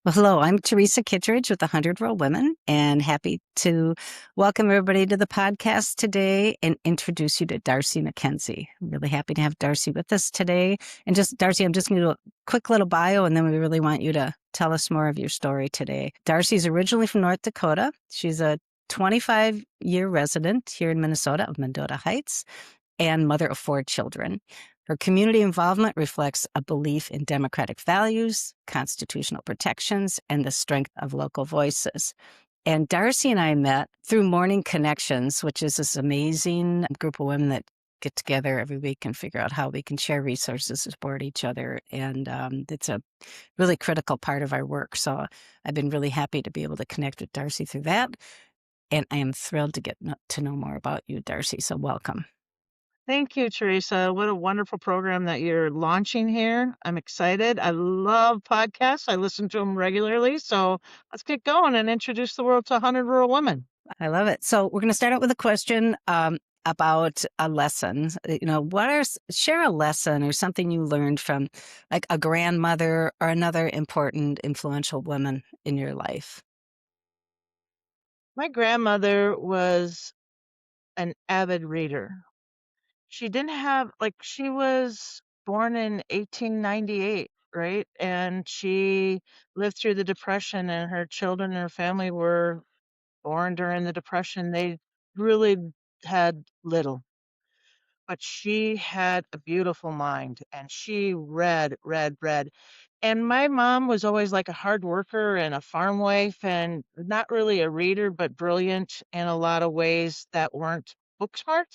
Well, hello, I'm Teresa Kittredge with the 100 Real Women and happy to welcome everybody to the podcast today and introduce you to Darcy McKenzie. I'm really happy to have Darcy with us today. And just, Darcy, I'm just going to do a quick little bio and then we really want you to tell us more of your story today. Darcy's originally from North Dakota. She's a 25-year resident here in Minnesota of Mendota Heights and mother of 4 children. Her community involvement reflects a belief in democratic values, constitutional protections, and the strength of local voices. And Darcy and I met through Morning Connections, which is this amazing group of women that get together every week and figure out how we can share resources, support each other. And it's a really critical part of our work. So I've been really happy to be able to connect with Darcy through that. And I am thrilled to get to know more about you, Darcy. So welcome. Thank you, Teresa. What a wonderful program that you're launching here. I'm excited. I love podcasts. I listen to them regularly. So let's get going and introduce the world to 100 Rural Women. I love it. So we're going to start out with a question about a lesson. Share a lesson or something you learned from like a grandmother or another important influential woman in your life. My grandmother was an avid reader. She didn't have, she was born in 1898, right? And she lived through the Depression, and her children and her family were born during the Depression. They really had little. But she had a beautiful mind and she read, read, read. And my mom was always like a hard worker and a farm wife and not really a reader, but brilliant in a lot of ways that weren't book smart.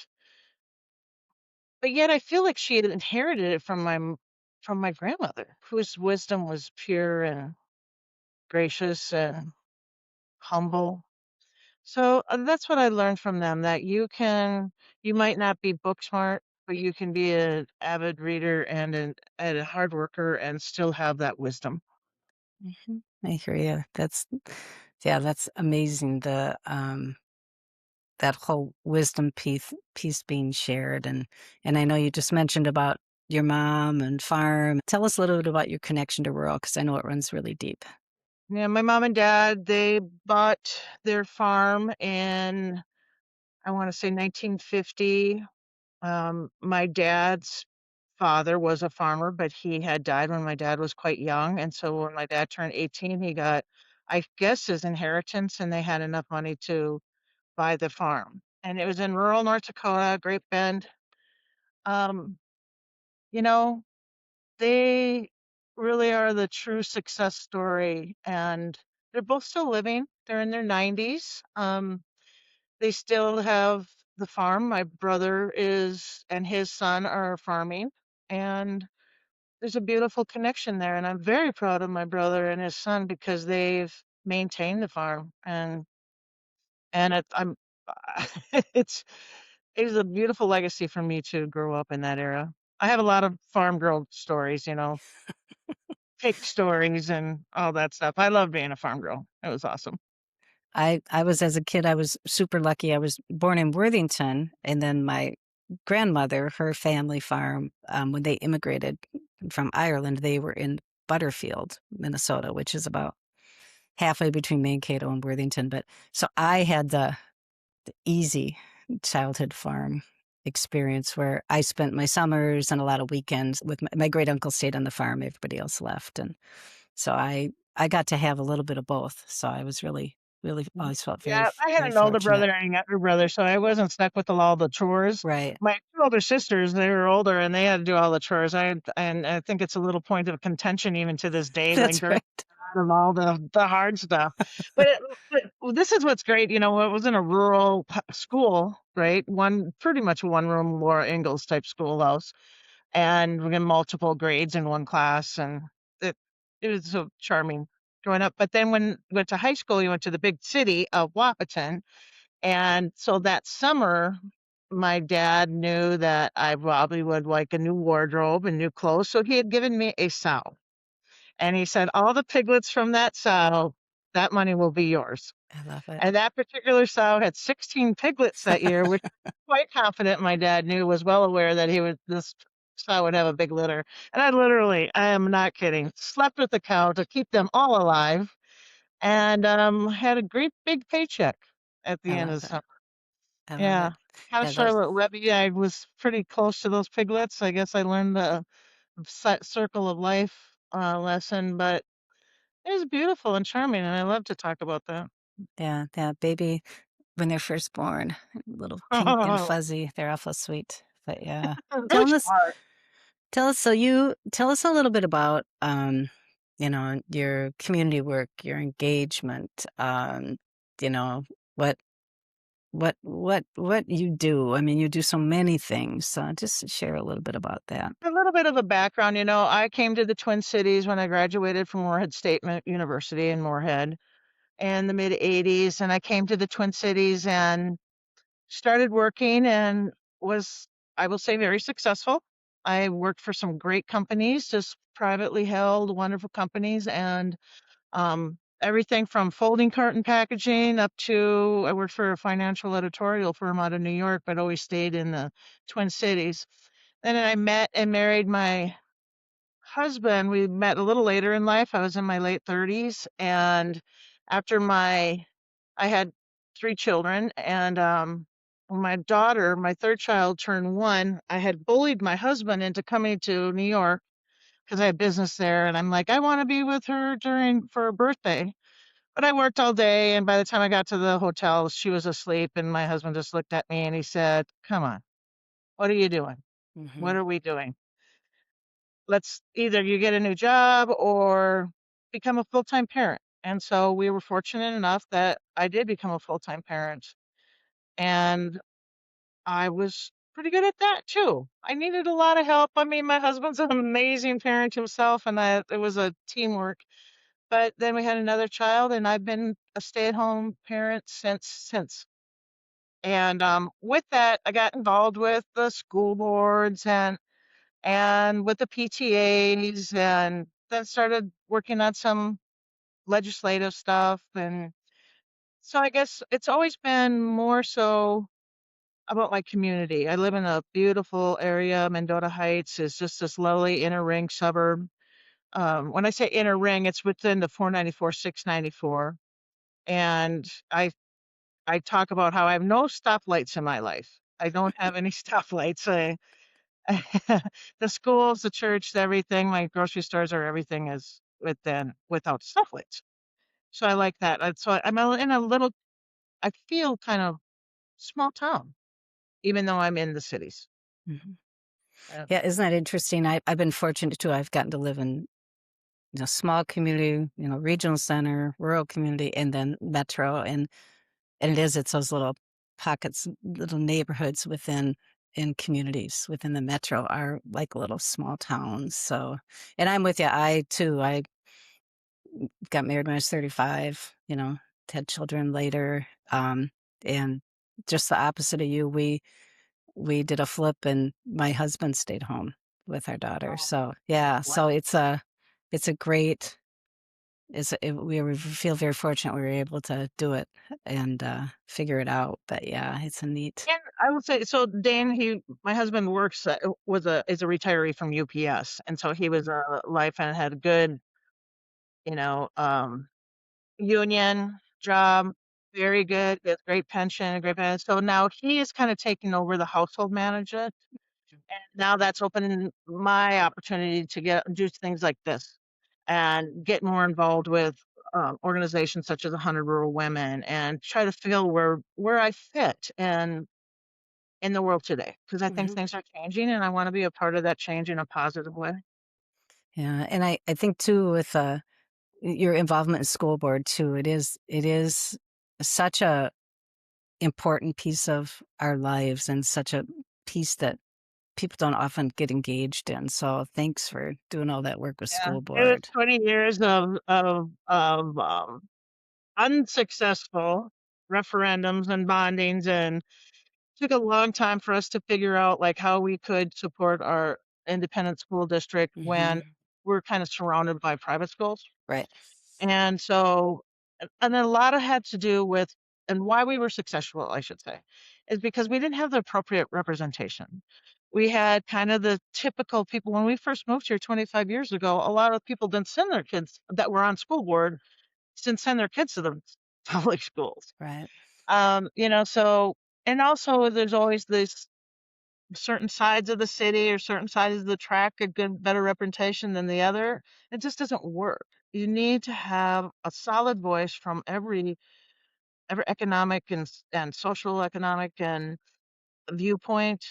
But yet I feel like she had inherited it from my grandmother, whose wisdom was pure and gracious and humble. So that's what I learned from them, that you might not be book smart, but you can be an avid reader and a hard worker and still have that wisdom. I hear you. That's amazing. That whole wisdom piece being shared. And I know you just mentioned about your mom and farm. Tell us a little bit about your connection to rural, because I know it runs really deep. Yeah, my mom and dad, they bought their farm in, I want to say 1950. My dad's father was a farmer, but he had died when my dad was quite young. And so when my dad turned 18, he got, I guess, his inheritance, and they had enough money to buy the farm. And it was in rural North Dakota, Great Bend. Um, you know, they really are the true success story. And they're both still living. They're in their 90s. They still have the farm. My brother is and his son are farming. And there's a beautiful connection there. And I'm very proud of my brother and his son because they've maintained the farm. And it's it's a beautiful legacy for me to grow up in that era. I have a lot of farm girl stories, pig stories and all that stuff. I love being a farm girl. It was awesome. I was, as a kid, I was super lucky. I was born in Worthington, and then my grandmother, her family farm, when they immigrated from Ireland, they were in Butterfield, Minnesota, which is about halfway between Mankato and Worthington. But so I had the easy childhood farm experience where I spent my summers and a lot of weekends with my great uncle stayed on the farm. Everybody else left. And so I got to have a little bit of both. So I was really Mhm. always felt Yeah, I had very an older fortunate. brother and a younger brother, so I wasn't stuck with all the chores. Right. My 2 older sisters, they were older and they had to do all the chores. And I think it's a little point of contention even to this day, That's lingering right. of all the hard stuff. But, but this is what's great. It was in a rural school, right? Pretty much one room Laura Ingalls type schoolhouse, and we got multiple grades in one class, and it it was so charming growing up. But then when we went to high school, you went to the big city of Wahpeton, and so that summer, my dad knew that I probably would like a new wardrobe and new clothes, so he had given me a sow. And he said, "All the piglets from that sow, that money will be yours." I love it. And that particular sow had 16 piglets that year, which I'm quite confident my dad knew, was well aware that he was this so I would have a big litter. And I am not kidding, slept with the cow to keep them all alive and, had a great big paycheck at I the end of love the it. summer. I love Yeah. it. Cow Yeah, those. Charlotte Webby, I was pretty close to those piglets. I guess I learned the circle of life, lesson, but it was beautiful and charming, and I love to talk about that. Yeah, that baby when they're first born, little pink and Oh, fuzzy, they're awful sweet. But yeah, really tell us, smart. tell us. So you tell us a little bit about, your community work, your engagement. You know what what you do. I mean, you do so many things. So just share a little bit about that. A little bit of a background, I came to the Twin Cities when I graduated from Moorhead State University in Moorhead in the mid '80s, and I came to the Twin Cities and started working and was, I will say, very successful. I worked for some great companies, just privately held, wonderful companies, and everything from folding carton packaging up to I worked for a financial editorial firm out of New York, but always stayed in the Twin Cities. Then I met and married my husband. We met a little later in life. I was in my late 30s, and after I had 3 children, and, when my 3rd child turned 1, I had bullied my husband into coming to New York because I had business there, and I'm like, "I wanna be with her for her birthday." But I worked all day, and by the time I got to the hotel, she was asleep, and my husband just looked at me and he said, "Come on, what are you doing? Hmm. What are we doing? Let's either you get a new job or become a full-time parent." And so we were fortunate enough that I did become a full-time parent, and I was pretty good at that too. I needed a lot of help. I mean, my husband's an amazing parent himself, and it was a teamwork. But then we had another child, and I've been a stay-at-home parent since. And with that, I got involved with the school boards and with the PTAs, and then started working on some legislative stuff. And so I guess it's always been more so about my community. I live in a beautiful area. Mendota Heights is just this lovely inner ring suburb. When I say inner ring, it's within the 494, 694. And I talk about how I have no stoplights in my life. I don't have any stoplights. The schools, the church, everything, my grocery stores are everything is without stoplights. So I like that. So in a little, I feel kind of small town, even though I'm in the cities. Hmm. Uh, Yeah, isn't that interesting? I've been fortunate too. I've gotten to live in small community, regional center, rural community, and then metro, and it's those little pockets, little neighborhoods within in communities within the metro are like little small towns. So, and I'm with you. I got married when I was 35. Had children later, and just the opposite of you. We did a flip, and my husband stayed home with our daughter. oh, So yeah, wow. so it's a great. We feel very fortunate we were able to do it and figure it out. But yeah, it's a neat. And I would say, so Dan, my husband works, is a retiree from UPS. And so he was a life and had a good, you know, union job, very good, gets great pension, great benefits. So now he is kind of taking over the household management. And now that's opening my opportunity to do things like this and get more involved with organizations such as 100 Rural Women and try to feel where I fit in the world today because I think Hmm. things are changing and I want to be a part of that change in a positive way. Yeah, and I think too with your involvement in school board too, it is such a important piece of our lives and such a piece that people don't often get engaged in. So thanks for doing all that work with Yeah, school it was board. 20 years of unsuccessful referendums and bondings, and took a long time for us to figure out like how we could support our independent school district when Hmm. we're kind of surrounded by private schools. Right. And so, and a lot of had to do with, and why we were successful, I should say, is because we didn't have the appropriate representation. We had kind of the typical people when we first moved here 25 years ago. A lot of people didn't send their kids that were on school board didn't send their kids to the public schools. Right. So and also there's always this certain sides of the city or certain sides of the track a good better representation than the other. It just doesn't work. You need to have a solid voice from every economic and social economic and viewpoint.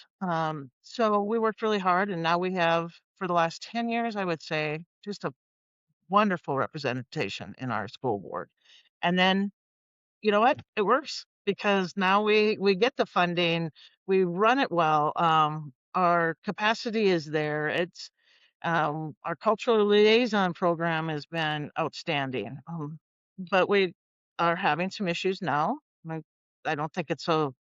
So we worked really hard, and now we have for the last 10 years, I would say, just a wonderful representation in our school board. And then you know what? It works because now we get the funding, we run it well. Our capacity is there. It's our cultural liaison program has been outstanding. But we are having some issues now. I, I don't think it's a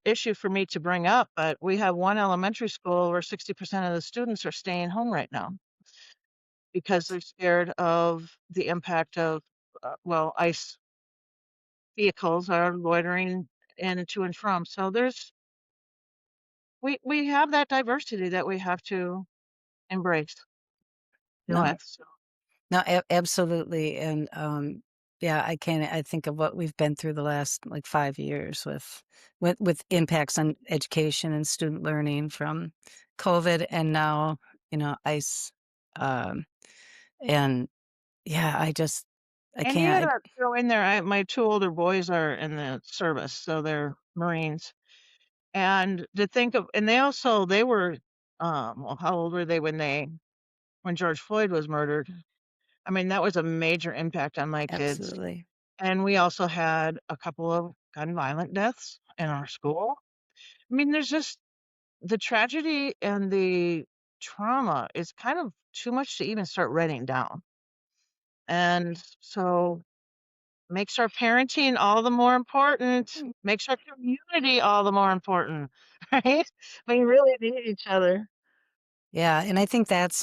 issue for me to bring up, but we have one elementary school where 60% of the students are staying home right now because they're scared of the impact of ICE vehicles are loitering in and to and from. So we have that diversity that we have to embrace. You No, know, so no, absolutely. And yeah, I think of what we've been through the last like 5 years with impacts on education and student learning from COVID and now, ICE. Um, and yeah, I and you can't, gotta throw in there. My two older boys are in the service, so they're Marines. And to think of, and they were, well, how old were they when George Floyd was murdered? I mean, that was a major impact on my kids. absolutely. And we also had a couple of gun violent deaths in our school. I mean, there's just the tragedy and the trauma is kind of too much to even start writing down. And so makes our parenting all the more important, makes our community all the more important, right? We really need each other. Yeah, and I think that's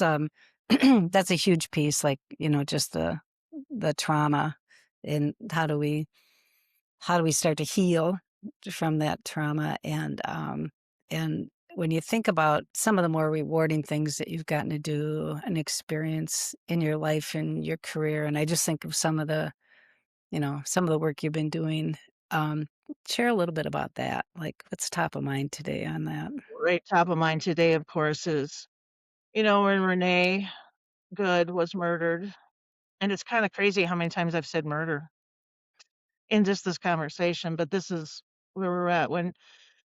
that's a huge piece, like, just the trauma and how do we start to heal from that trauma and when you think about some of the more rewarding things that you've gotten to do and experience in your life and your career, and I just think of some of the work you've been doing, um, share a little bit about that. Like, what's top of mind today on that? Right top of mind today, of course, is, when Renee Good was murdered. And it's kind of crazy how many times I've said murder in just this conversation, but this is where we're at. When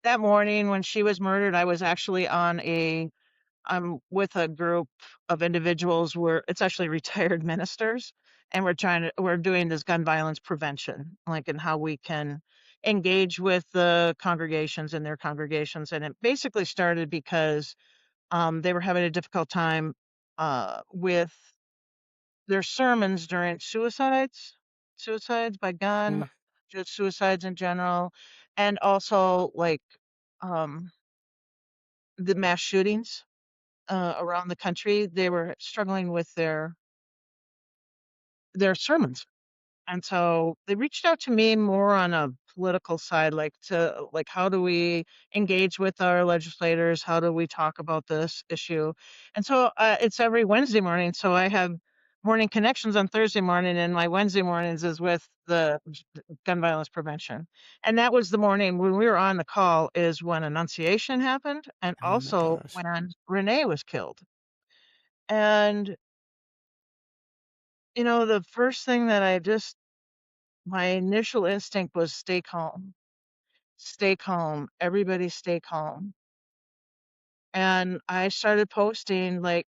that morning when she was murdered, I was actually I'm with a group of individuals where it's actually retired ministers, and we're doing this gun violence prevention, like in how we can engage with the congregations and their congregations. And it basically started because they were having a difficult time with their sermons during suicides by gun, Mm, just suicides in general, and also like um, the mass shootings around the country. They were struggling with their sermons, and so they reached out to me more on a political side, like how do we engage with our legislators? How do we talk about this issue? And so it's every Wednesday morning. So I have morning connections on Thursday morning, and my Wednesday mornings is with the gun violence prevention. And that was the morning when we were on the call is when Annunciation happened, and oh my also gosh. when Renee was killed. And the first thing that my initial instinct was stay calm. Stay calm. Everybody stay calm. And I started posting like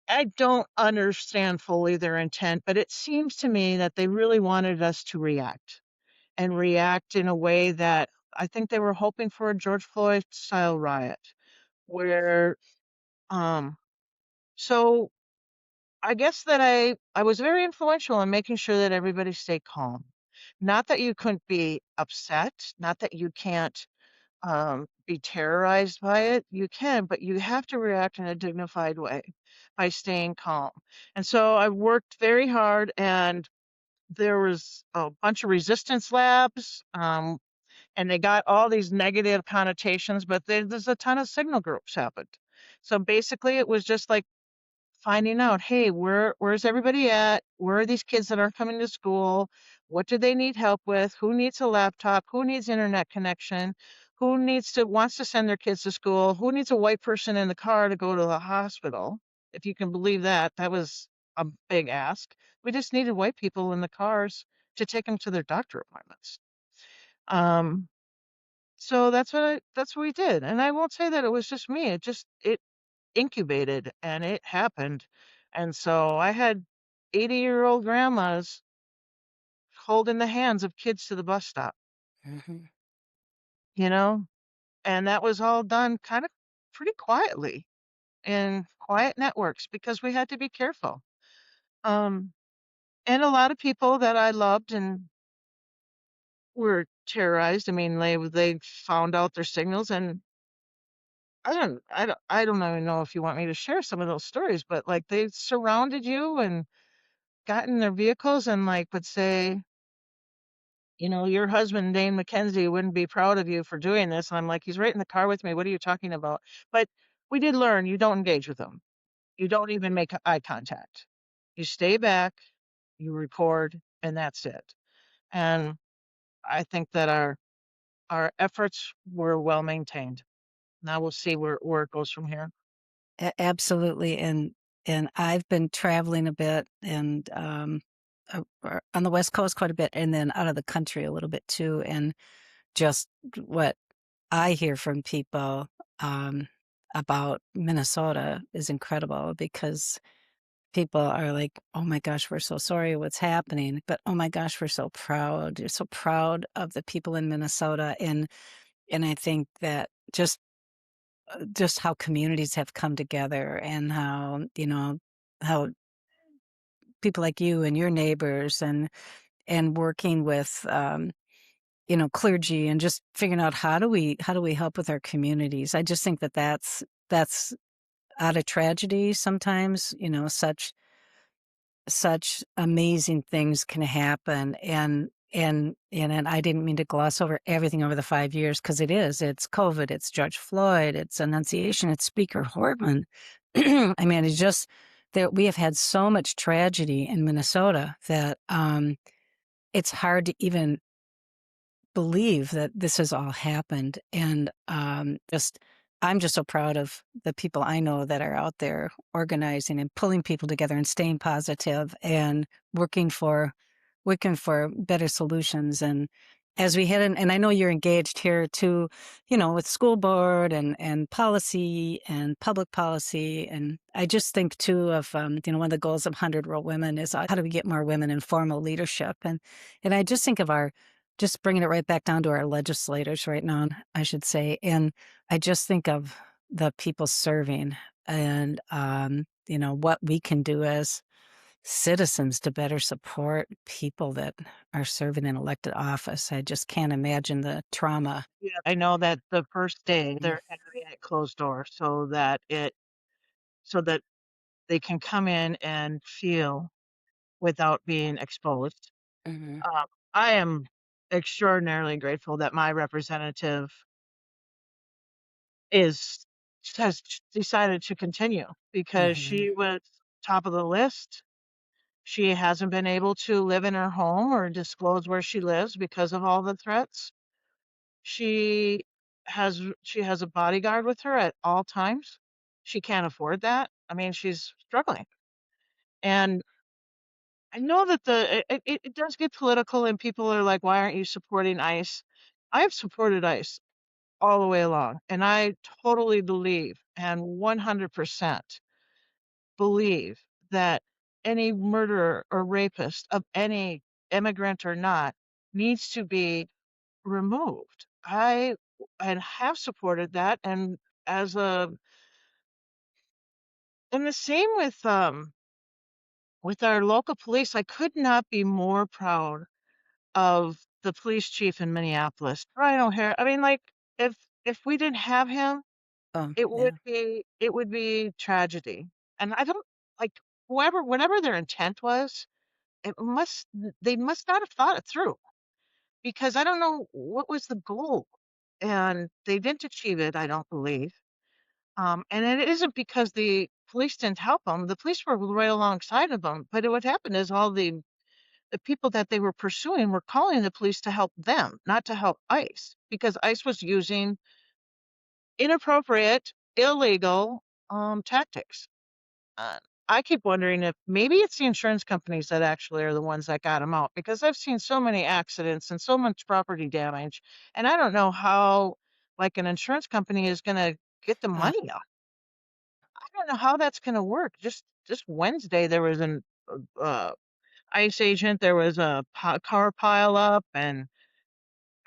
I don't understand fully their intent, but it seems to me that they really wanted us to react and react in a way that I think they were hoping for a George Floyd style riot where um so I guess that I was very influential in making sure that everybody stayed calm. Not that you couldn't be upset, not that you can't be terrorized by it. You can, but you have to react in a dignified way by staying calm. And so I worked very hard, and there was a bunch of resistance labs, and they got all these negative connotations, but there's a ton of signal groups happened. So basically, it was just like finding out, hey, where's everybody at? Where are these kids that aren't coming to school? What do they need help with? Who needs a laptop? Who needs internet connection? Who wants to send their kids to school? Who needs a white person in the car to go to the hospital? If you can believe that, that was a big ask. We just needed white people in the cars to take them to their doctor appointments. Um, so that's what we did. And I won't say that it was just me. It incubated and it happened. And so I had 80-year-old grandmas holding the hands of kids to the bus stop, Mhm. you know, and that was all done kind of pretty quietly in quiet networks because we had to be careful. Um, and a lot of people that I loved and were terrorized. I mean, they found out their signals, and I don't even know if you want me to share some of those stories, but like they surrounded you and got in their vehicles and like would say, your husband, Dane McKenzie, wouldn't be proud of you for doing this. And I'm like, he's right in the car with me. What are you talking about? But we did learn you don't engage with them. You don't even make eye contact. You stay back, you record, and that's it. And I think that our efforts were well maintained. Now we'll see where it goes from here. Absolutely, and I've been traveling a bit and on the West Coast quite a bit, and then out of the country a little bit too. And just what I hear from people um, about Minnesota is incredible because people are like, "Oh my gosh, we're so sorry what's happening," but oh my gosh, we're so proud. You're so proud of the people in Minnesota, and I think that just how communities have come together and how, how people like you and your neighbors and working with, clergy and just figuring out how do we help with our communities. I just think that that's out of tragedy sometimes, such amazing things can happen and I didn't mean to gloss over everything over the 5 years because it's COVID, it's George Floyd, it's Annunciation, it's Speaker Hortman. I mean, it's just that we have had so much tragedy in Minnesota that it's hard to even believe that this has all happened. And just, I'm just so proud of the people I know that are out there organizing and pulling people together and staying positive and working for better solutions. And as we head in, and I know you're engaged here too, with school board and policy and public policy. And I just think too of, one of the goals of 100 Rural Women is how do we get more women in formal leadership? And I just think of just bringing it right back down to our legislators right now, I should say. And I just think of the people serving and, what we can do as citizens to better support people that are serving in elected office. I just can't imagine the trauma. Yeah. I know that the first day Mm. they're entering at closed door so that they can come in and feel without being exposed. Mhm. I am extraordinarily grateful that my representative is has decided to continue because Mhm. she was top of the list. She hasn't been able to live in her home or disclose where she lives because of all the threats. She she has a bodyguard with her at all times. She can't afford that. I mean, she's struggling. And I know that it does get political and people are like, why aren't you supporting ICE? I have supported ICE all the way along. And I totally believe and 100% believe that any murderer or rapist of any immigrant or not needs to be removed. I and have supported that and as a and the same with our local police, I could not be more proud of the police chief in Minneapolis, Brian O'Hare. I mean, like if we didn't have him, Oh, it yeah. would be tragedy. And I don't like whatever their intent was, it must they must not have thought it through, because I don't know what was the goal, and they didn't achieve it, I don't believe. And it isn't because the police didn't help them. The police were right alongside of them. But what happened is all the people that they were pursuing were calling the police to help them, not to help ICE, because ICE was using inappropriate, illegal tactics. Uh, I keep wondering if maybe it's the insurance companies that actually are the ones that got them out, because I've seen so many accidents and so much property damage, and I don't know how, like, an insurance company is going to get the Uh, money out. I don't know how that's gonna work. Just Wednesday, there was an ICE agent, there was a car pile up, and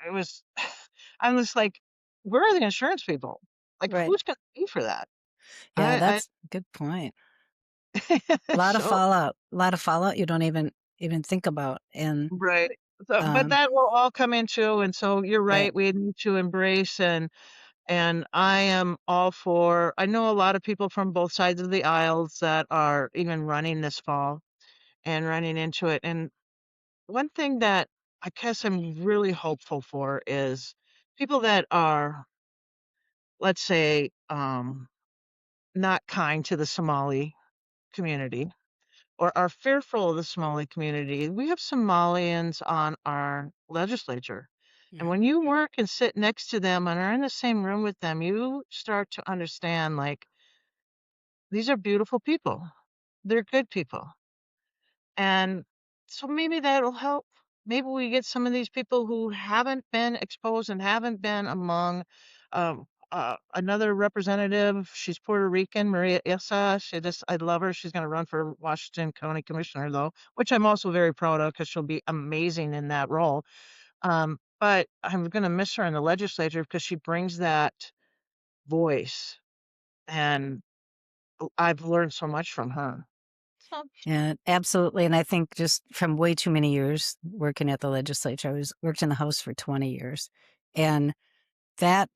it was I'm just like, "Where are the insurance people? Like, right. who's gonna pay for that?" Yeah, I that's a good point. so A lot of fallout you don't even think about. And right. So, but um, that will all come into, and so you're right. right, we need to embrace, and I am all for, I know a lot of people from both sides of the aisles that are even running this fall and running into it, and one thing that I guess I'm really hopeful for is people that are, let's say, not kind to the Somali community or are fearful of the Somali community. We have Somalians on our legislature. And Mhm. when you work and sit next to them and are in the same room with them, you start to understand, like, these are beautiful people. They're good people. And so maybe that'll help. Maybe we get some of these people who haven't been exposed and haven't been among another representative. She's Puerto Rican, Maria Issa. I love her. She's going to run for Washington County Commissioner, though, which I'm also very proud of because she'll be amazing in that role. But I'm going to miss her in the legislature because she brings that voice, and I've learned so much from her. So, Yeah, absolutely. And I think just from way too many years working at the legislature, worked in the House for 20 years. And that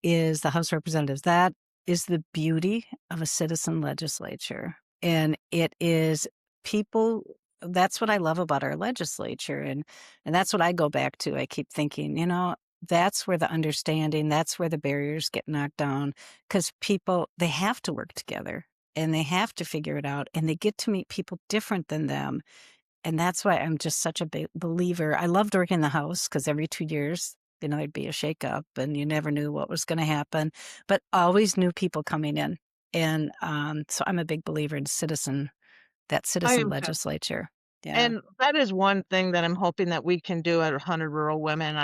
is the House of Representatives. That is the beauty of a citizen legislature. And it is people, that's what I love about our legislature. And that's what I go back to. I keep thinking, that's where the understanding, that's where the barriers get knocked down, because people, they have to work together and they have to figure it out, and they get to meet people different than them. And that's why I'm just such a big believer. I loved working in the House because every 2 years, there'd be a shakeup and you never knew what was going to happen, but always new people coming in. And so I'm a big believer in that I citizen am too. legislature. Yeah. And that is one thing that I'm hoping that we can do at 100 Rural Women.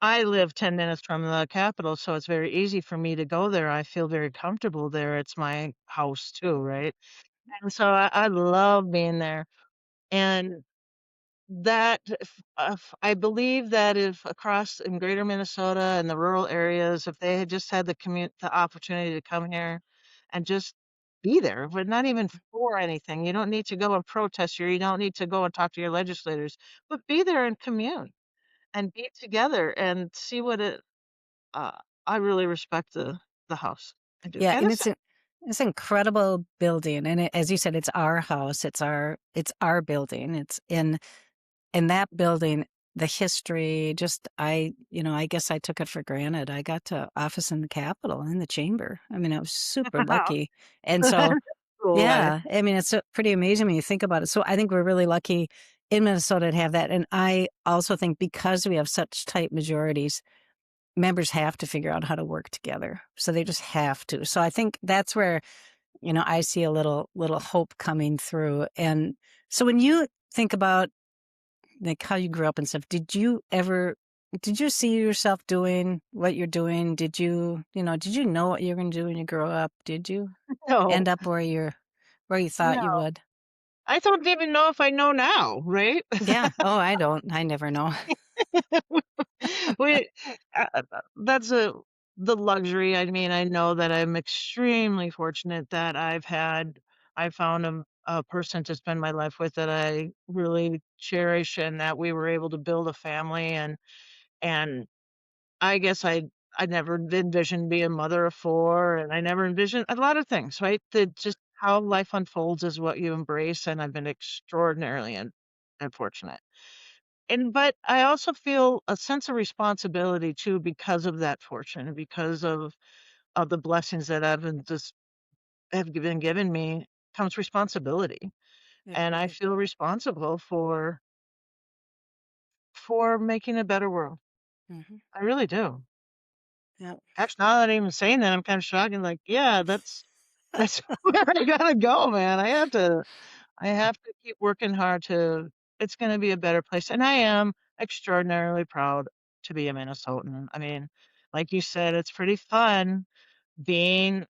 I live 10 minutes from the capital, so it's very easy for me to go there. I feel very comfortable there. It's my house too, right? And so I love being there. And that I believe that if across in greater Minnesota and the rural areas, if they had just had the opportunity to come here and just be there, but not even for anything. You don't need to go and protest here. You don't need to go and talk to your legislators, but be there and commune and be together and see what it. Uh, I really respect the house. I do, Yeah. and And it's it's an incredible building. And as you said, it's our house. It's our building. It's in that building, the history, just I guess I took it for granted. I got to office in the Capitol, in the chamber. I mean, I was super lucky. And so, cool way. yeah, I mean, it's pretty amazing when you think about it. So I think we're really lucky in Minnesota to have that. And I also think because we have such tight majorities, members have to figure out how to work together. So they just have to. So I think that's where, I see a little hope coming through. And so when you think about like how you grew up and stuff, did you see yourself doing what you're doing? Did you know what you were going to do when you grow up? Did you No, end up where you thought you no. would? I don't even know if I know now, right? Yeah. Oh, I don't. I never know. We that's the luxury. I mean, I know that I'm extremely fortunate that I found a person to spend my life with that I really cherish, and that we were able to build a family, and I guess I never envisioned being a mother of four, and I never envisioned a lot of things, right? That just how life unfolds is what you embrace, and I've been extraordinarily unfortunate. But I also feel a sense of responsibility too because of that fortune and because of the blessings that have been given me comes responsibility. And I Agreed. feel responsible for making a better world. Hmm. I really do. Yep. Gosh, now that I'm even saying that, I'm kind of shocked and like, yeah, that's where I gotta go, man. I have to keep working hard to it's gonna be a better place. And I am extraordinarily proud to be a Minnesotan. I mean, like you said, it's pretty fun being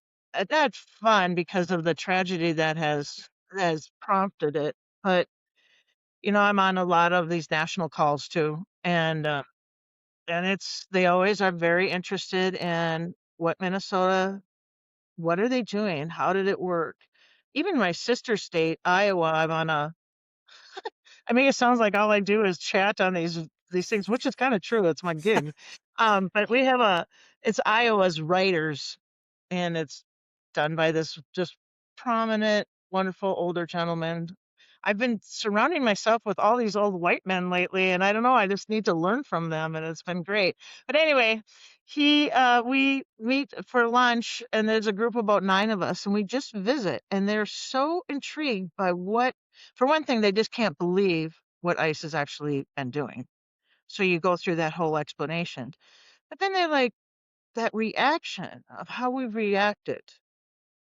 not fun because of the tragedy that has prompted it. But I'm on a lot of these national calls too, and it's they always are very interested in what are they doing? How did it work? Even my sister state, Iowa, I mean, it sounds like all I do is chat on these things, which is kind of true. It's my gig. But it's Iowa's writers, and it's done by this just prominent, wonderful older gentleman. I've been surrounding myself with all these old white men lately, and I don't know, I just need to learn from them, and it's been great. But anyway, we meet for lunch, and there's a group of about 9 of us, and we just visit, and they're so intrigued by for one thing, they just can't believe what ICE has actually been doing. So you go through that whole explanation. But then they like that reaction of how we reacted.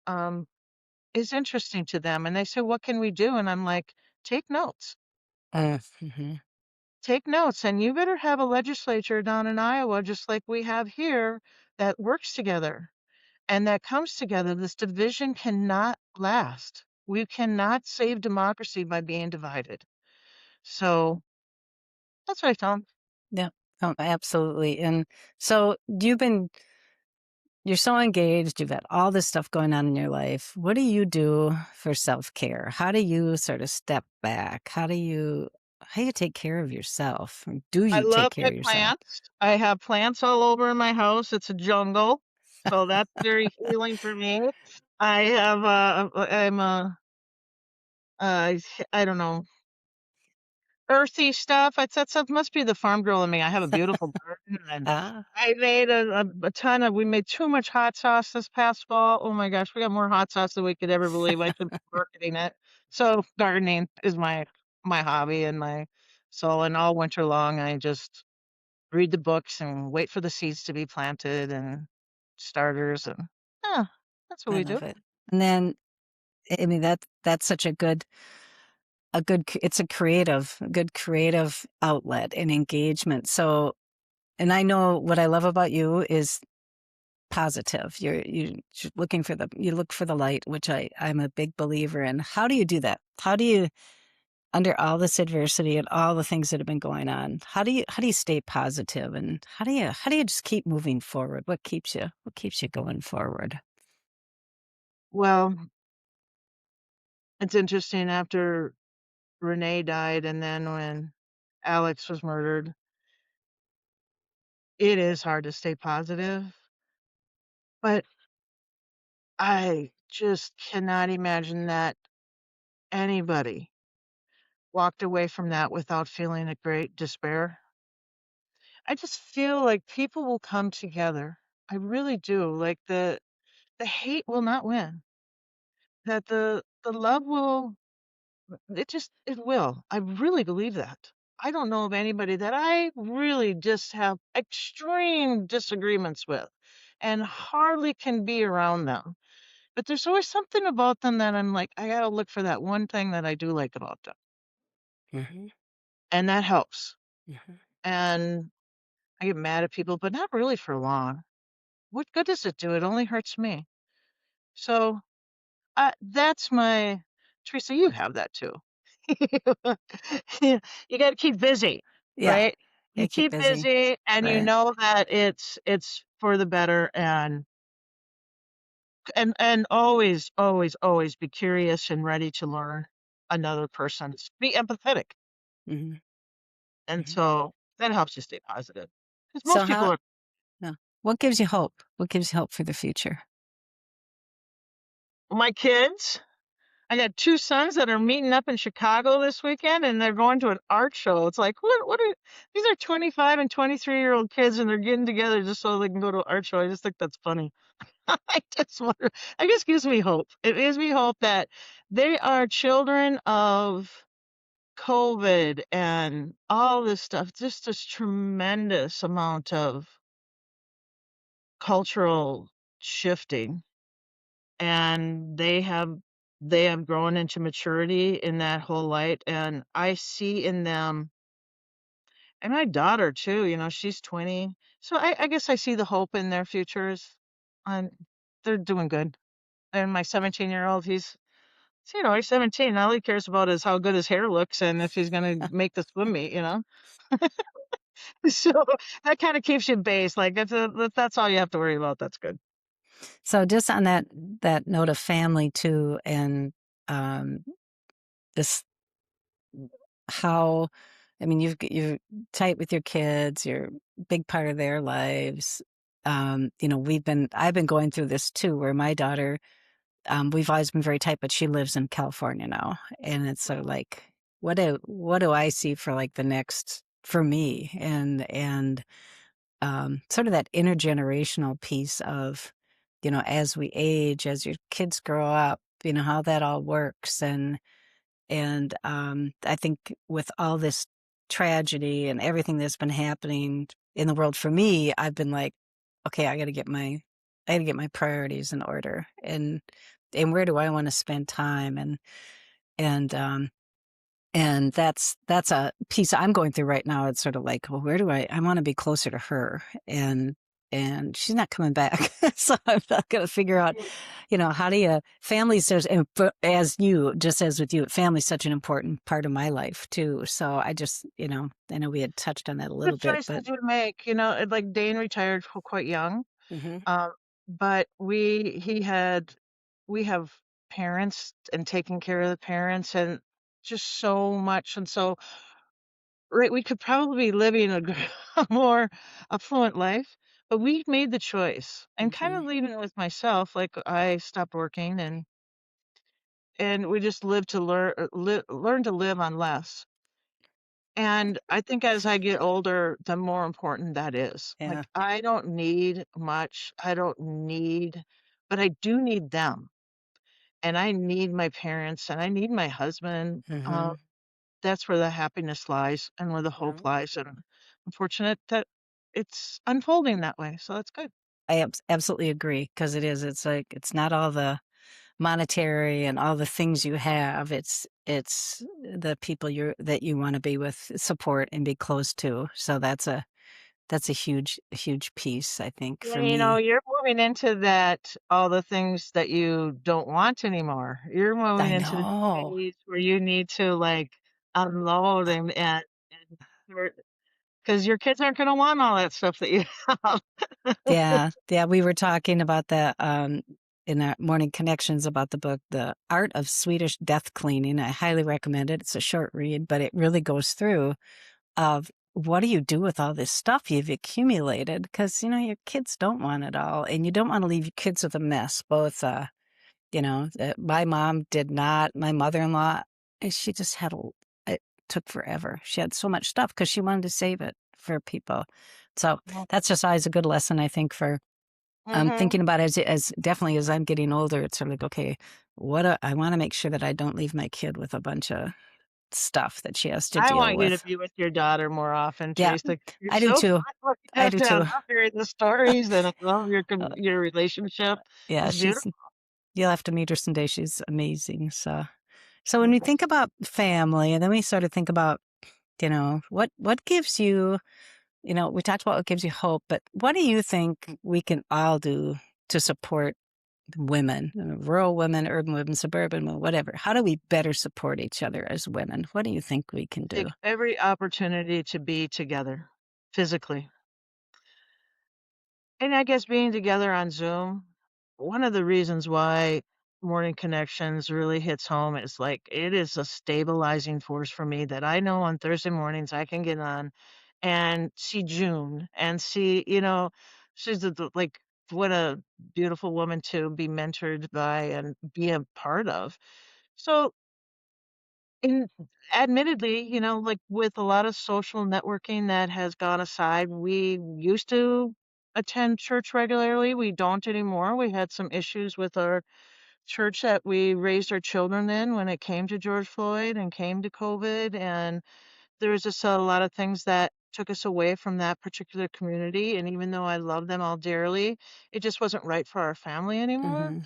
Um, is interesting to them, and they say, "What can we do?" And I'm like, "Take notes. Mm-hmm. Take notes, and you better have a legislature down in Iowa just like we have here that works together and that comes together. This division cannot last. We cannot save democracy by being divided." So that's what I tell 'em. Yeah. Oh, absolutely. And so you're so engaged, you've got all this stuff going on in your life. What do you do for self-care? How do you sort of step back? How do you take care of yourself? Or do I you take love care my of yourself? plants. I have plants all over in my house. It's a jungle, so that's very healing for me. I have, I'm a uh, I don't know, earthy stuff. It's that stuff must be the farm girl in me. I have a beautiful garden, and Ah, I made a ton of. We made too much hot sauce this past fall. Oh my gosh, we got more hot sauce than we could ever believe. I should be marketing it. So gardening is my hobby and my soul. And all winter long, I just read the books and wait for the seeds to be planted and starters, and yeah, that's what I we do. love it. And then, I mean, that's such it's a good creative outlet and engagement. So, and I know what I love about you is positive. You look for the light, which I'm a big believer in. How do you do that? How do you, under all this adversity and all the things that have been going on, how do you stay positive, and how do you just keep moving forward? What keeps you going forward? Well, it's interesting after Renee died, and then when Alex was murdered, it is hard to stay positive, but I just cannot imagine that anybody walked away from that without feeling a great despair. I just feel like people will come together. I really do. Like the hate will not win. That the love will it will. I really believe that. I don't know of anybody that I really just have extreme disagreements with and hardly can be around them. But there's always something about them that I'm like, I gotta look for that one thing that I do like about them. Hmm. And that helps. Hmm. And I get mad at people, but not really for long. What good does it do? It only hurts me. So that's my Teresa, you have that too. You got to keep busy, Yeah, right? yeah. You Keep keep busy, busy and you right? know that it's for the better, and always be curious and ready to learn another person's be empathetic. Hmm. And Hmm. so that helps you stay positive. Because So most how? people are No. What gives you hope? What gives you hope for the future? my kids. I got two sons that are meeting up in Chicago this weekend, and they're going to an art show. It's like, what are these are 25 and 23-year-old kids, and they're getting together just so they can go to an art show. I just think that's funny. I just wonder, it just gives me hope. It gives me hope that they are children of COVID and all this stuff, just this tremendous amount of cultural shifting. And they have grown into maturity in that whole light. And I see in them, and my daughter too, she's 20. So I guess I see the hope in their futures. And they're doing good. And my 17-year-old, he's 17. All he cares about is how good his hair looks and if he's going to make the swim meet. So that kind of keeps you base. Like that's all you have to worry about. That's good. So just on that note of family too, and um, this how, I mean, you're tight with your kids. You're a big part of their lives. I've been going through this too, where my daughter, we've always been very tight, but she lives in California now, and it's sort of like, what do I see for like the next for me, and sort of that intergenerational piece of, as we age, as your kids grow up, how that all works. And I think with all this tragedy and everything that's been happening in the world for me, I've been like, okay, I got to get my priorities in order, and where do I want to spend time, and and that's a piece I'm going through right now. It's sort of like, well, where do I want to be closer to her, and she's not coming back. So I'm not going to figure out, how do you, families, as you, just as with you, family's such an important part of my life too. So I just, I know we had touched on that a little Good bit, choice to but do to make. Like Dane retired quite young. hmm But we have parents and taking care of the parents and just so much. And so, right, we could probably be living a more affluent life, but we made the choice and kind hmm of leaving it with myself. Like I stopped working and we just live to learn to live on less. And I think as I get older, the more important that is. yeah, Like, I don't need much. I don't need, but I do need them. And I need my parents and I need my husband. hmm That's where the happiness lies and where the hope lies. And I'm fortunate that it's unfolding that way. So that's good. I absolutely agree, because it's like, it's not all the monetary and all the things you have. It's the people that you want to be with, support, and be close to. So that's a huge piece, I think, for And me. you're moving into that, all the things that you don't want anymore. You're moving I into the know. stage where you need to like unload and because your kids aren't going to want all that stuff that you have. Yeah, yeah. We were talking about that in our morning connections about the book, The Art of Swedish Death Cleaning. I highly recommend it. It's a short read, but it really goes through of what do you do with all this stuff you've accumulated? Because your kids don't want it all, and you don't want to leave your kids with a mess. Both, my mom did not. My mother-in-law, she just it took forever. She had so much stuff because she wanted to save it for people. So that's just always a good lesson, I think, for Hmm. thinking about as definitely as I'm getting older. It's sort of like, okay, I want to make sure that I don't leave my kid with a bunch of stuff that she has to I deal want you to with. be with your daughter more often, Yeah, Teresa. You're I do so too. fun looking I at do you. I too. love hearing the stories and I love Uh, your relationship. yeah, It's beautiful. you'll have to meet her someday. She's amazing. So when we think about family, and then we sort of think about, what gives you, we talked about what gives you hope, but what do you think we can all do to support women, rural women, urban women, suburban women, whatever? How do we better support each other as women? What do you think we can do? Take every opportunity to be together physically. And I guess being together on Zoom, one of the reasons why Morning Connections really hits home is like it is a stabilizing force for me that I know on Thursday mornings I can get on and see June and see, she's like what a beautiful woman to be mentored by and be a part of. So, in admittedly, like with a lot of social networking that has gone aside, we used to attend church regularly. We don't anymore. We had some issues with our church that we raised our children in when it came to George Floyd and came to COVID. And there was just a lot of things that took us away from that particular community. And even though I love them all dearly, it just wasn't right for our family anymore. Mm-hmm.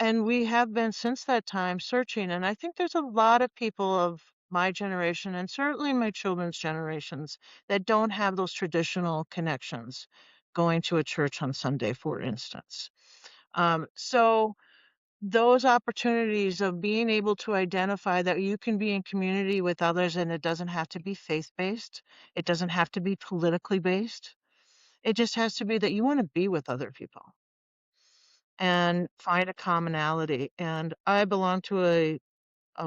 And we have been since that time searching. And I think there's a lot of people of my generation and certainly my children's generations that don't have those traditional connections going to a church on Sunday, for instance. So those opportunities of being able to identify that you can be in community with others and it doesn't have to be faith based, it doesn't have to be politically based. It just has to be that you want to be with other people and find a commonality. And I belong to a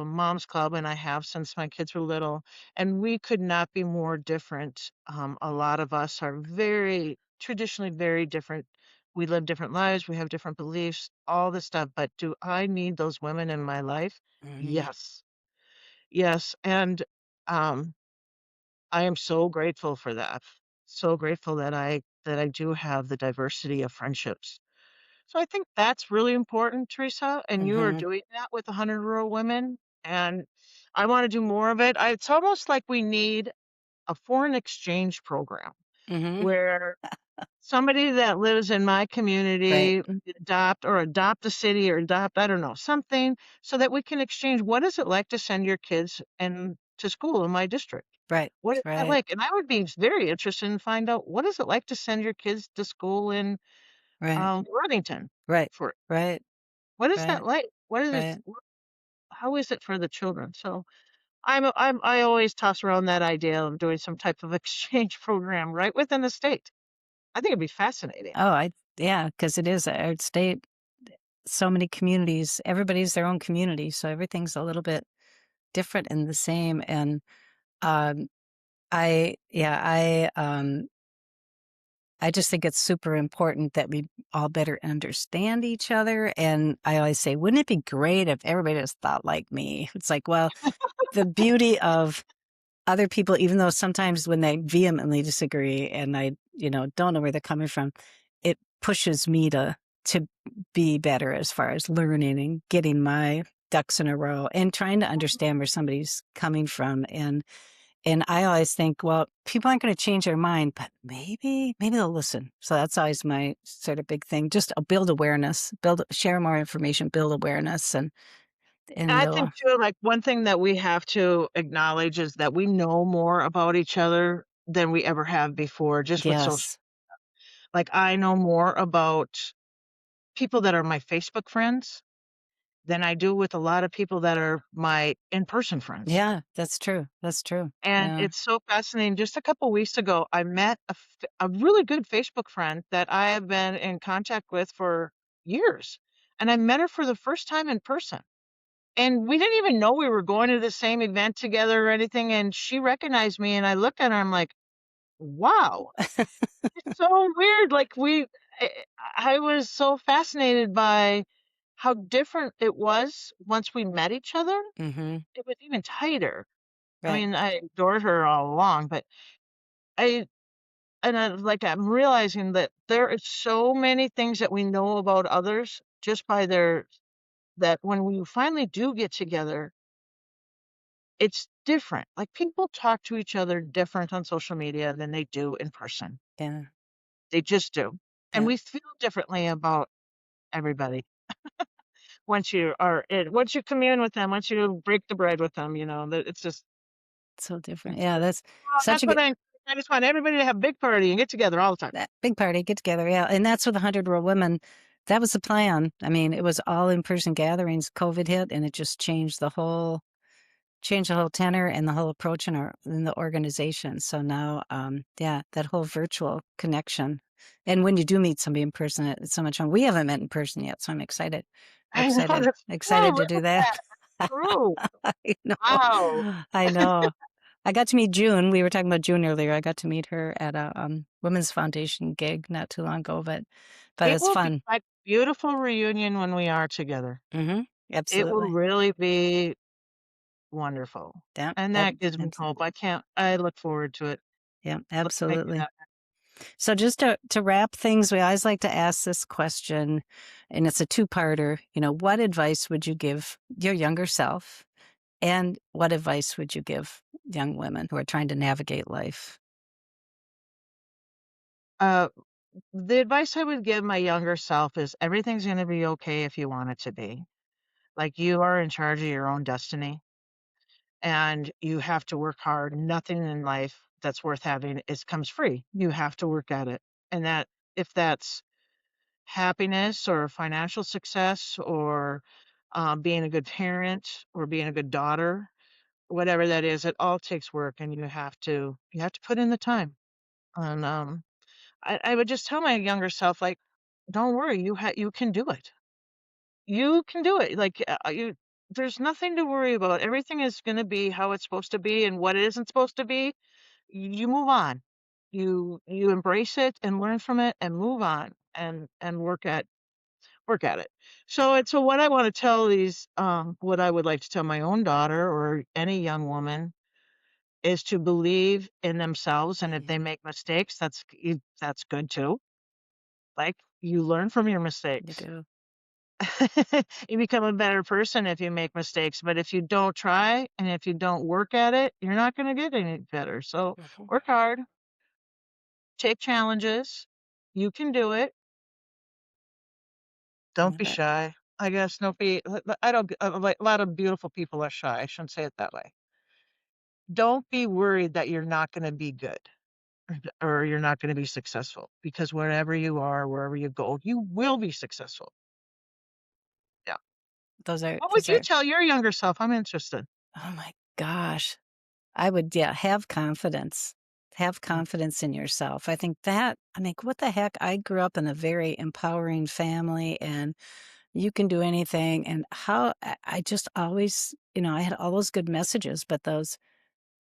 mom's club, and I have since my kids were little, and we could not be more different. A lot of us are very traditionally very different. We live different lives, we have different beliefs, all this stuff. But do I need those women in my life? Mm-hmm. Yes. Yes. And um, I am so grateful for that. So grateful that I do have the diversity of friendships. So I think that's really important, Teresa, and you are Mm-hmm. doing that with 100 Rural Women, and I want to do more of it. It's almost like we need a foreign exchange program Mm-hmm. where somebody that lives in my Right. community adopt a city or adopt, I don't know, something so that we can exchange. What is it like to send your kids to school in my district? Right. What is that Right. like? And I would be very interested in find out what is it like to send your kids to school in Right. Worthington Right. for Right. what is that Right. like? What is it? Right. How is it for the children? So I always toss around that idea of doing some type of exchange program right within the state. I think it'd be fascinating. Oh, yeah, because it is our state. So many communities, everybody's their own community. So everything's a little bit different and the same. And um, I just think it's super important that we all better understand each other. And I always say, wouldn't it be great if everybody just thought like me? It's like, well, the beauty of other people, even though sometimes when they vehemently disagree and I, don't know where they're coming from, it pushes me to be better as far as learning and getting my ducks in a row and trying to understand where somebody's coming from. And I always think, well, people aren't going to change their mind, but maybe they'll listen. So that's always my sort of big thing. Just build awareness, share more information, build awareness, And and I think too, like one thing that we have to acknowledge is that we know more about each other than we ever have before, just with social. yes, Like I know more about people that are my Facebook friends than I do with a lot of people that are my in-person friends. yeah, that's true. That's true. And Yeah. it's so fascinating. Just a couple weeks ago, I met a really good Facebook friend that I have been in contact with for years. And I met her for the first time in person. And we didn't even know we were going to the same event together or anything. And she recognized me and I looked at her, I'm like, wow, it's so weird. I, I was so fascinated by how different it was once we met each other. Mm-hmm. It was even tighter. I Right. mean, I adored her all along, but I I'm realizing that there are so many things that we know about others just by that when we finally do get together, it's different. Like people talk to each other different on social media than they do in person. Yeah. They just do. And Yeah. we feel differently about everybody once you commune with them, once you break the bread with them, that it's just So different. it's Yeah. That's well, such that's a what good I just want everybody to have a big party and get together all the time. that big party, get together. Yeah. And that's with 100 Real Women. That was the plan. I mean, it was all in person gatherings. COVID hit and it just changed the whole tenor and the whole approach in the organization. So now, yeah, that whole virtual connection. And when you do meet somebody in person, it's so much fun. We haven't met in person yet, so I'm excited, I know that's true. excited to Look do at that. that. True. I know, Wow. I know. I got to meet June. We were talking about June earlier. I got to meet her at a Women's Foundation gig not too long ago, but It it's will be fun. like beautiful reunion when we are together. Hmm. It will Absolutely. really be wonderful, Yeah, and that gives me hope. I look forward to it. yeah, Let's make it absolutely. happen. So just to wrap things, we always like to ask this question, and it's a two-parter. What advice would you give your younger self, and what advice would you give young women who are trying to navigate life? Uh, the advice I would give my younger self is everything's gonna be okay if you want it to be. Like, you are in charge of your own destiny, and you have to work hard. Nothing in life that's worth having is comes free. You have to work at it, and that if that's happiness or financial success or, being a good parent or being a good daughter, whatever that is, it all takes work, and you have to put in the time. And, I would just tell my younger self, like, "Don't worry, you can do it. You can do it." Like, you there's nothing to worry about. Everything is gonna be how it's supposed to be, and what it isn't supposed to be, you move on. You embrace it and learn from it and move on and work at it. So what I wanna tell what I would like to tell my own daughter or any young woman is to believe in themselves, and if Yeah, they make mistakes, that's good too. Like, you learn from your you mistakes. do. You become a better person if you make mistakes, but if you don't try and if you don't work at it, you're not gonna get any better. So, Mhm. work hard, take challenges, you can do it, don't Love be it. shy. I guess don't be I don't like, a lot of beautiful people are shy, I shouldn't say it that way. Don't be worried that you're not gonna be good. Or you're not gonna be successful because wherever you are, wherever you go, you will be successful. Yeah. Those are What would those you are tell your younger self? I'm interested. oh my gosh. I would, yeah, have confidence. Have Mm. confidence in yourself. I mean, what the heck? I grew up in a very empowering family, and you can do anything. And how I just always, I had all those good messages, but those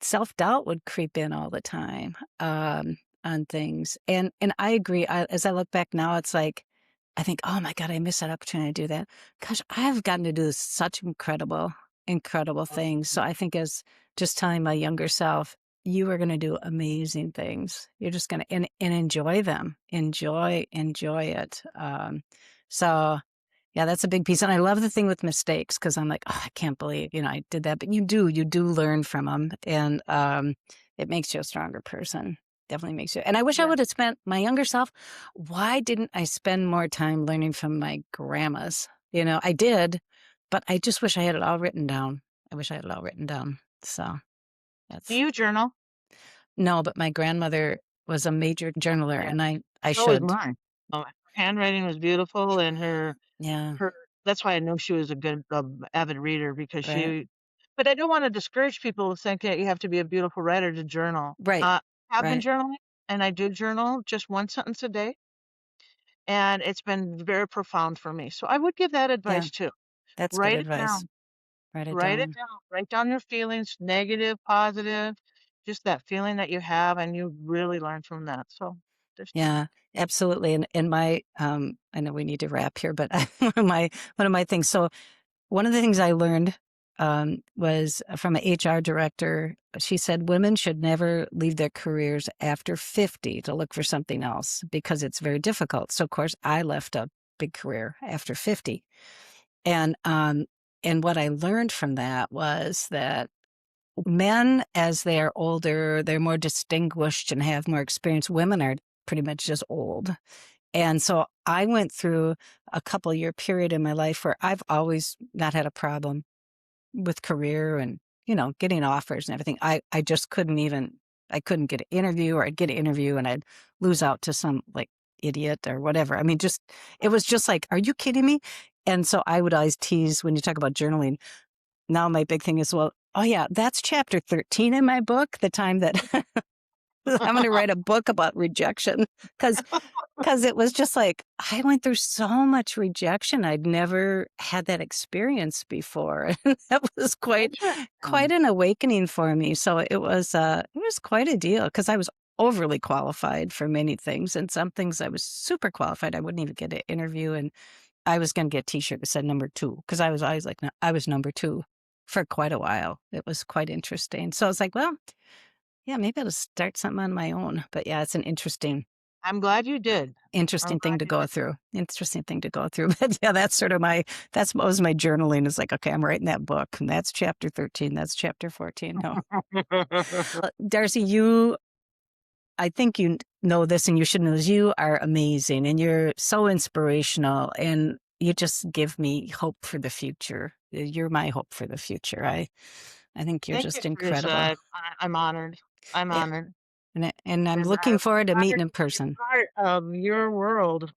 self-doubt would creep in all the time, on things. And I agree. As I look back now, it's like I think, "Oh my god, I missed that opportunity to do that." Gosh, I've gotten to do such incredible, incredible things. So I think as just telling my younger self, "You are gonna do amazing things. You're just gonna and enjoy them. Enjoy it." So yeah, that's a big piece, and I love the thing with mistakes because 'cause I'm like, "Oh, I can't believe, I did that," but you do learn from them, and, it makes you a stronger person. Definitely makes you, and I wish I Yeah. would've spent my younger self, why didn't I spend more time learning from my grandmas? I did, but I just wish I had it all written down. I wish I had it all written down, so Do that's you journal? no, but my grandmother was a major journaler, Yeah. and I So was should. mine. Her handwriting was beautiful and Yeah, her that's why I knew she was a good, avid reader because right, but I don't wanna discourage people to think that you have to be a beautiful writer to journal. right, I've been right, journaling, and I do journal just 1 sentence a day, and it's been very profound for me. So I would give that yeah, advice too. that's good Write it advice. down. Write it Write it down. down. Write down your feelings, negative, positive, just that feeling that you have, and you really learn from that. So just Yeah, absolutely, and I know we need to wrap here, but one of my things, so one of the things I learned, was from an HR director. She said women should never leave their careers after 50 to look for something else because it's very difficult. So, of course, I left a big career after 50, and, what I learned from that was that men, as they are older, they're more distinguished and have more experience. Women are pretty much just old. And so I went through a couple year period in my life where I've always not had a problem with career and, getting offers and everything. I just I couldn't get an interview, or I'd get an interview and I'd lose out to some like idiot or whatever. I mean, it was just like, are you kidding me? And so I would always tease when you talk about journaling. Now my big thing is, well, oh yeah, that's chapter 13 in my book, the time that I'm going to write a book about rejection, because it was just like I went through so much rejection. I'd never had that experience before. And that was quite interesting. an awakening for me. So it was quite a deal because I was overly qualified for many things, and some things I was super qualified. I wouldn't even get an interview, I was going to get a t-shirt that said number 2 because I was always like, I was number 2 for quite a while. It was quite interesting. So I was like, well, yeah, maybe I'll start something on my own. But yeah, it's an I'm glad you did. I'm interesting thing glad to you go did. through. Interesting thing to go through. But yeah, that's sort of that's what was my journaling is like, okay, I'm writing that book and that's chapter 13. That's chapter 14. No. Darcy, I think you know this and you should know this. You are amazing and you're so inspirational and you just give me hope for the future. You're my hope for the future. I think you're Thank you, just Teresa. incredible. I'm honored. I'm Yeah, honored. and I'm And looking I'm forward to meeting honored in to be person. a part of your world.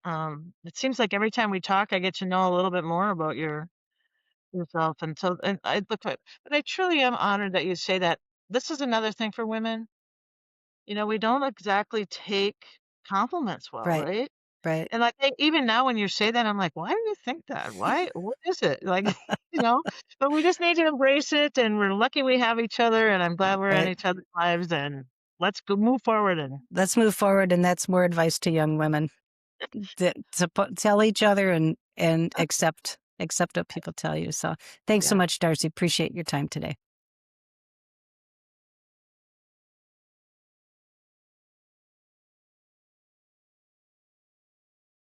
It seems like every time we talk, I get to know a little bit more about yourself. And so, and I look at, but I truly am honored that you say that. This is another thing for women. You know, we don't exactly take compliments well, Right, right? right, And I think even now when you say that, I'm like, why do you think that? Why? What is it? Like, you know, but we just need to embrace it. And we're lucky we have each other. And I'm glad we're in right. each other's lives. And let's go move forward. And Let's move forward, and that's more advice to young women tell each other and accept what people tell you. So, thanks so yeah. much, Darcy. Appreciate your time today.